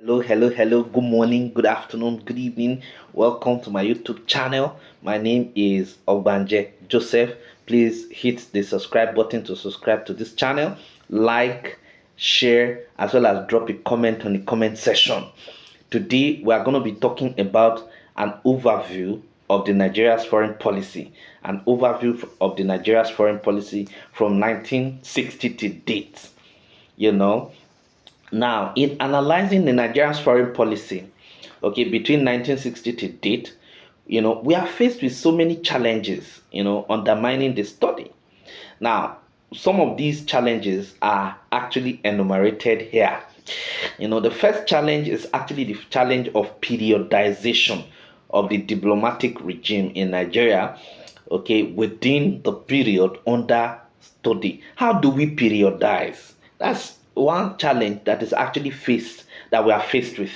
Hello. Good morning, good afternoon, good evening. Welcome to my YouTube channel. My name is Ogbanje Joseph. Please hit the subscribe button to subscribe to this channel. Like, share, as well as drop a comment on the comment section. Today, we are going to be talking about an overview of the Nigeria's foreign policy. An overview of the Nigeria's foreign policy from 1960 to date. You know, now, in analyzing the Nigeria's foreign policy, okay, between 1960 to date, we are faced with so many challenges, undermining the study. Now, some of these challenges are actually enumerated here. The first challenge is actually the challenge of periodization of the diplomatic regime in Nigeria, okay, within the period under study. How do we periodize? That's one challenge that is actually that we are faced with.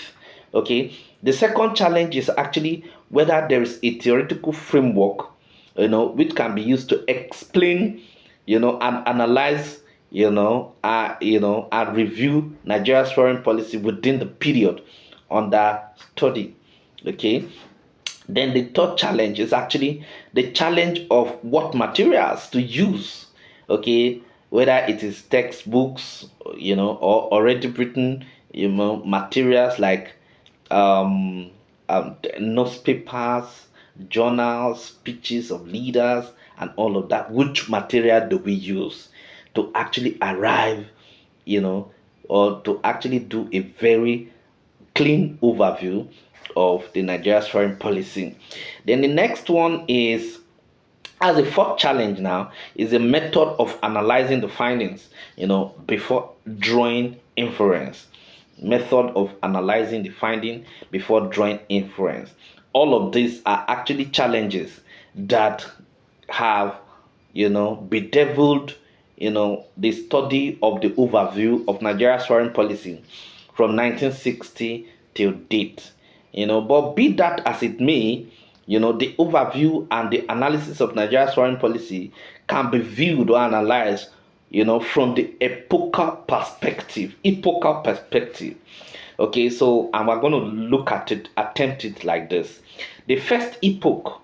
Okay. The second challenge is actually whether there is a theoretical framework, which can be used to explain, and analyze, and review Nigeria's foreign policy within the period under study. Okay. Then the third challenge is actually the challenge of what materials to use. Okay, whether it is textbooks, or already written, materials like um, newspapers, journals, speeches of leaders, and all of that. Which material do we use to actually arrive, or to actually do a very clean overview of the Nigeria's foreign policy? Then the next one is, as a fourth challenge now, is a method of analyzing the findings, before drawing inference. Method of analyzing the finding before drawing inference. All of these are actually challenges that have, bedeviled, the study of the overview of Nigeria's foreign policy from 1960 till date. But be that as it may, the overview and the analysis of Nigeria's foreign policy can be viewed or analyzed, from the epochal perspective. Okay, so and we're going to look at it, attempt it like this. The first epoch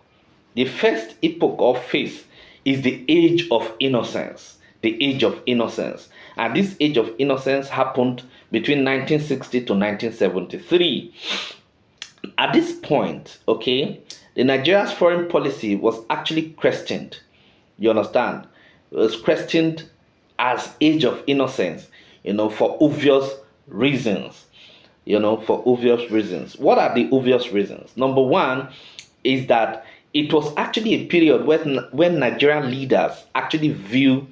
or phase is the age of innocence. The age of innocence. And this age of innocence happened between 1960 to 1973. At this point, okay, the Nigeria's foreign policy was actually questioned. You understand? It was questioned as age of innocence, for obvious reasons. For obvious reasons. What are the obvious reasons? Number one is that it was actually a period when Nigerian leaders actually view,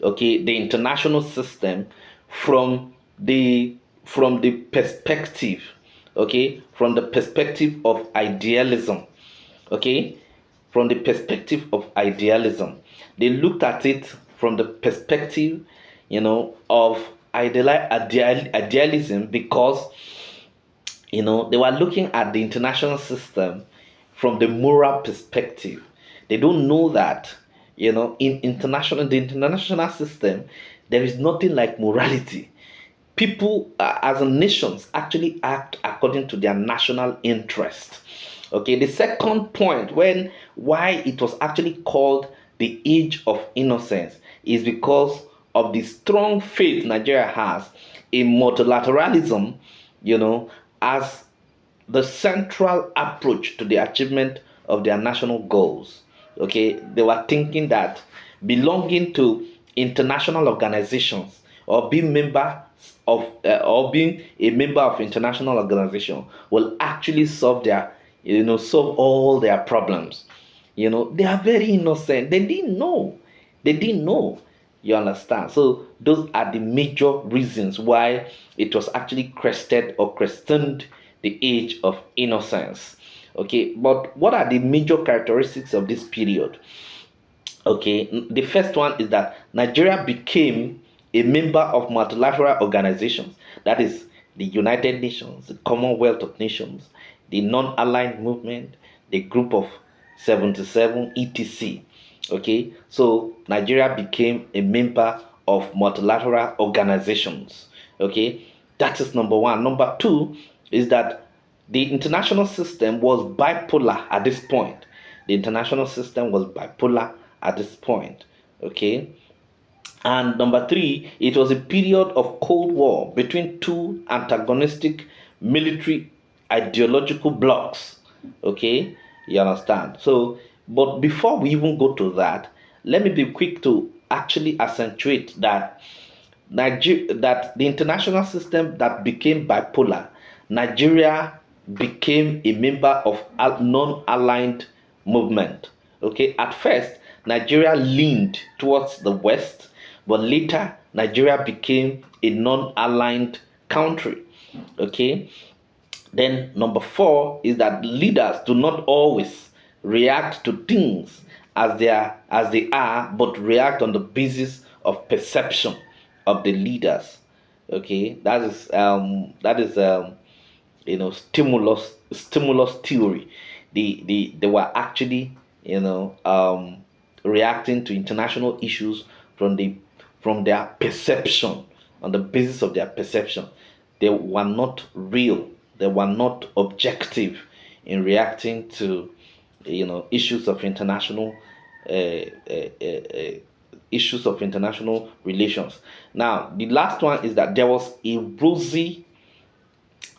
okay, the international system from the perspective, okay, from the perspective of idealism. Okay, from the perspective of idealism. They looked at it from the perspective, of idealism, because, they were looking at the international system from the moral perspective. They don't know that, the international system, there is nothing like morality. People, as a nations, actually act according to their national interest. Okay, the second point, why it was actually called the age of innocence, is because of the strong faith Nigeria has in multilateralism, as the central approach to the achievement of their national goals. Okay, they were thinking that belonging to international organizations, or being a member of international organization, will actually solve all their problems. They are very innocent. They didn't know. You understand? So those are the major reasons why it was actually crested or questioned the age of innocence. Okay, but what are the major characteristics of this period? Okay, the first one is that Nigeria became a member of multilateral organizations, that is the United Nations, the Commonwealth of Nations, the non-aligned movement, the group of 77, etc. Okay, so Nigeria became a member of multilateral organizations. Okay, That is number one. Number two is that the international system was bipolar at this point. The international system was bipolar at this point. Okay. And number three, it was a period of Cold War between two antagonistic military ideological blocs. Okay, you understand? So, but before we even go to that, let me be quick to actually accentuate that that the international system that became bipolar, Nigeria became a member of a non-aligned movement. Okay, at first Nigeria leaned towards the West, but later Nigeria became a non-aligned country. Okay, then number four is that leaders do not always react to things as they are, but react on the basis of perception of the leaders. Okay, that is stimulus theory. They were actually reacting to international issues from their perception, on the basis of their perception. They were not real, they were not objective in reacting to issues of international uh, uh, uh, uh, issues of international relations. Now the last one is that there was a rosy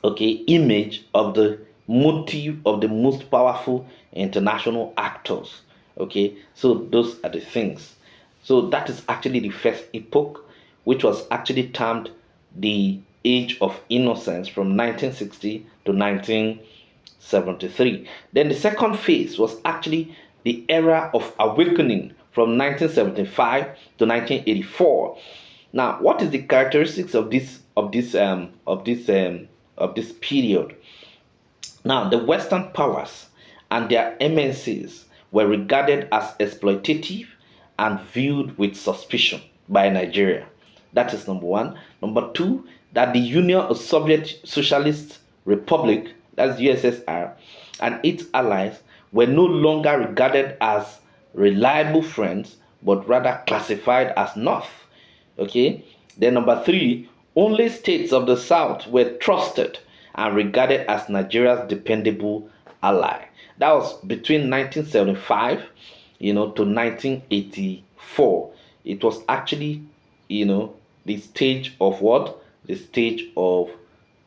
image of the motive of the most powerful international actors. Okay, so those are the things. So that is actually the first epoch, which was actually termed the age of innocence from 1960 to 1973. Then the second phase was actually the era of awakening from 1975 to 1984. Now, what is the characteristics of this period? Now, the Western powers and their MNCs were regarded as exploitative and viewed with suspicion by Nigeria. That is number one. Number two, that the Union of Soviet Socialist Republic, that's USSR, and its allies were no longer regarded as reliable friends, but rather classified as North. Okay. Then number three, only states of the South were trusted and regarded as Nigeria's dependable ally. That was between 1975, to 1984. It was actually, the stage of what? The stage of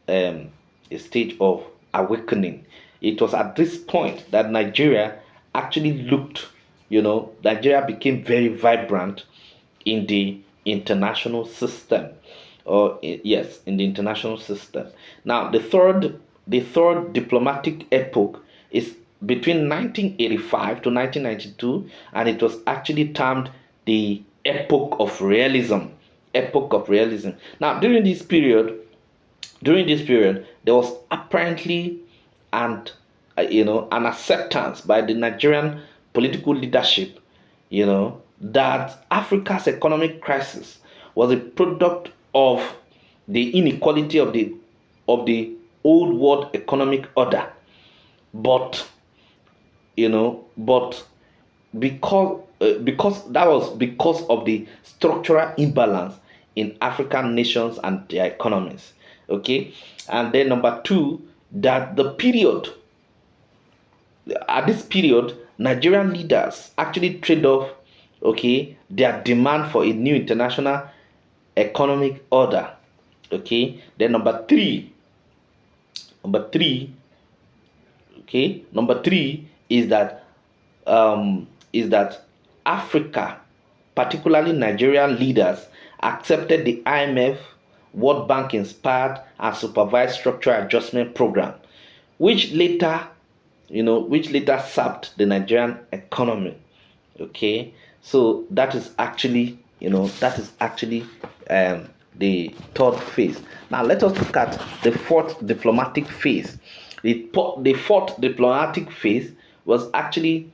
a stage of awakening. It was at this point that Nigeria actually Nigeria became very vibrant in the international system, yes, in the international system. Now the third diplomatic epoch is between 1985 to 1992, and it was actually termed the epoch of realism. Now during this period there was apparently and an acceptance by the Nigerian political leadership, that Africa's economic crisis was a product of the inequality of the old world economic order. But but because that was because of the structural imbalance in African nations and their economies. Okay, and then number two, that at this period, Nigerian leaders actually trade off, their demand for a new international economic order. Okay, then number three is that Africa, particularly Nigerian leaders, accepted the IMF World Bank inspired and supervised structural adjustment program, which later sapped the Nigerian economy. Okay, so that is actually the third phase. Now let us look at the fourth diplomatic phase. The fourth diplomatic phase was actually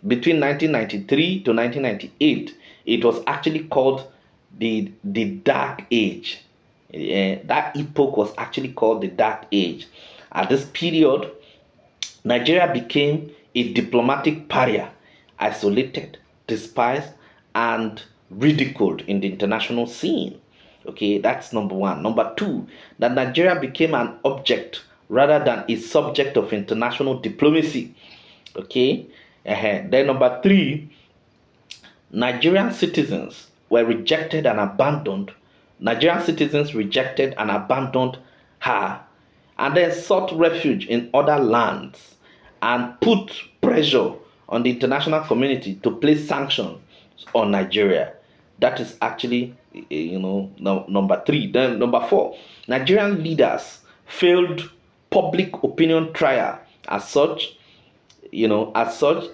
between 1993 to 1998. It was actually called the Dark Age. That epoch was actually called the Dark Age. At this period, Nigeria became a diplomatic pariah, isolated, despised, and ridiculed in the international scene. Okay, that's number one. Number two, that Nigeria became an object rather than a subject of international diplomacy. Okay, then number three, Nigerian citizens were rejected and abandoned. Nigerian citizens rejected and abandoned her and then sought refuge in other lands and put pressure on the international community to place sanctions on Nigeria. That is actually, number three. Then number four, Nigerian leaders failed public opinion trial. As such,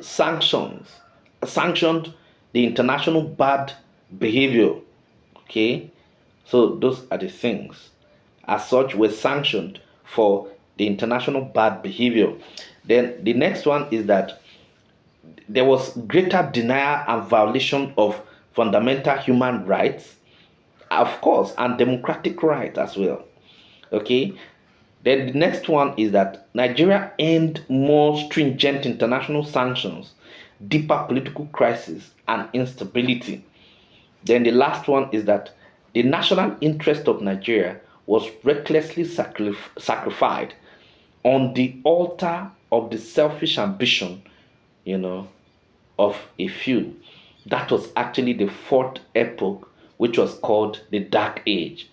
sanctioned the international bad behavior. Okay, so those are the things. As such, were sanctioned for the international bad behavior. Then the next one is that there was greater denial and violation of fundamental human rights, of course, and democratic rights as well. Okay, then the next one is that Nigeria aimed more stringent international sanctions, deeper political crisis, and instability. Then the last one is that the national interest of Nigeria was recklessly sacrificed on the altar of the selfish ambition, you know, of a few. That was actually the fourth epoch, which was called the Dark Age.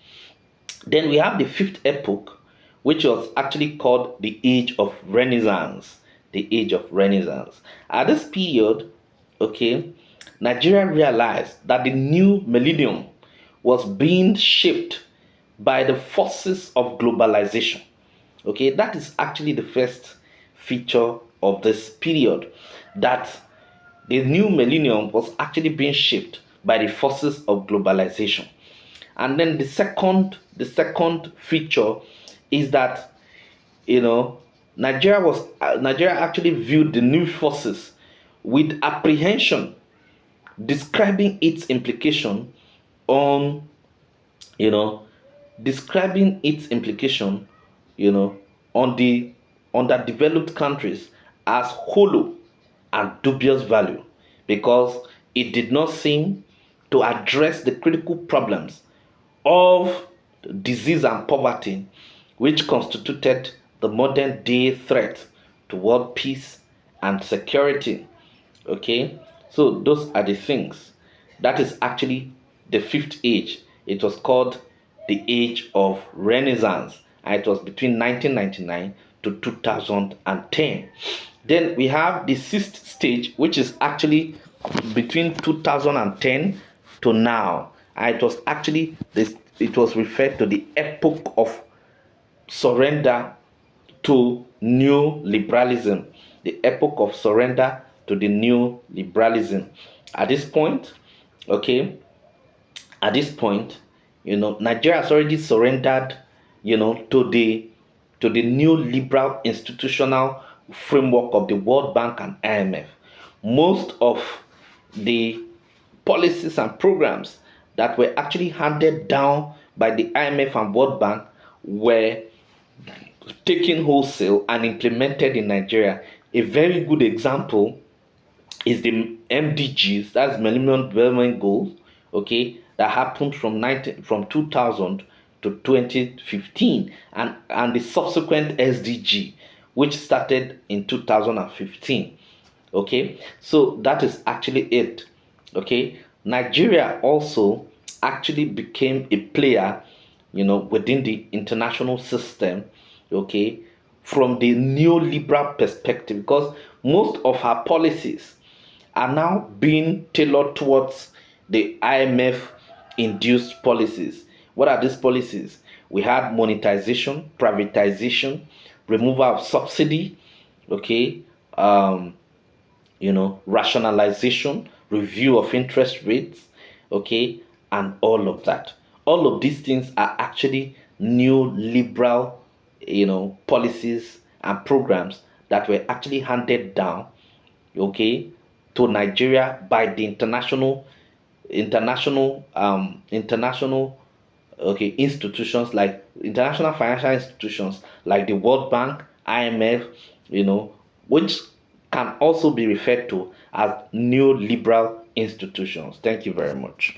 Then we have the fifth epoch, which was actually called the Age of Renaissance. The Age of Renaissance. At this period, okay, Nigeria realized that the new millennium was being shaped by the forces of globalization. Okay, that is actually the first feature of this period, that the new millennium was actually being shaped by the forces of globalization. And then the second feature is that Nigeria actually viewed the new forces with apprehension, describing its implication on you know describing its implication you know on the underdeveloped countries as hollow and dubious value, because it did not seem to address the critical problems of disease and poverty, which constituted the modern day threat to world peace and security. Okay, so those are the things. That is actually the fifth age. It was called the Age of Renaissance, and it was between 1999 to 2010. Then we have the sixth stage, which is actually between 2010 to now, and it was actually this. It was referred to the epoch of surrender to new liberalism, the epoch of surrender to the new liberalism. At this point, okay, at this point, Nigeria has already surrendered, to the new liberal institutional framework of the World Bank and IMF. Most of the policies and programs that were actually handed down by the IMF and World Bank were taken wholesale and implemented in Nigeria. A very good example is the MDGs, that's Millennium Development Goals, okay, that happened from 2000 to 2015, and the subsequent SDG, which started in 2015. Okay, so that is actually it. Okay, Nigeria also actually became a player, within the international system. Okay, from the neoliberal perspective, because most of her policies are now being tailored towards the IMF induced policies. What are these policies? We had monetization, privatization, removal of subsidy, okay, rationalization, review of interest rates, okay, and all of that. All of these things are actually new liberal, policies and programs that were actually handed down, okay, to Nigeria by the international okay institutions, like international financial institutions like the World Bank, IMF, which can also be referred to as neoliberal institutions. Thank you very much.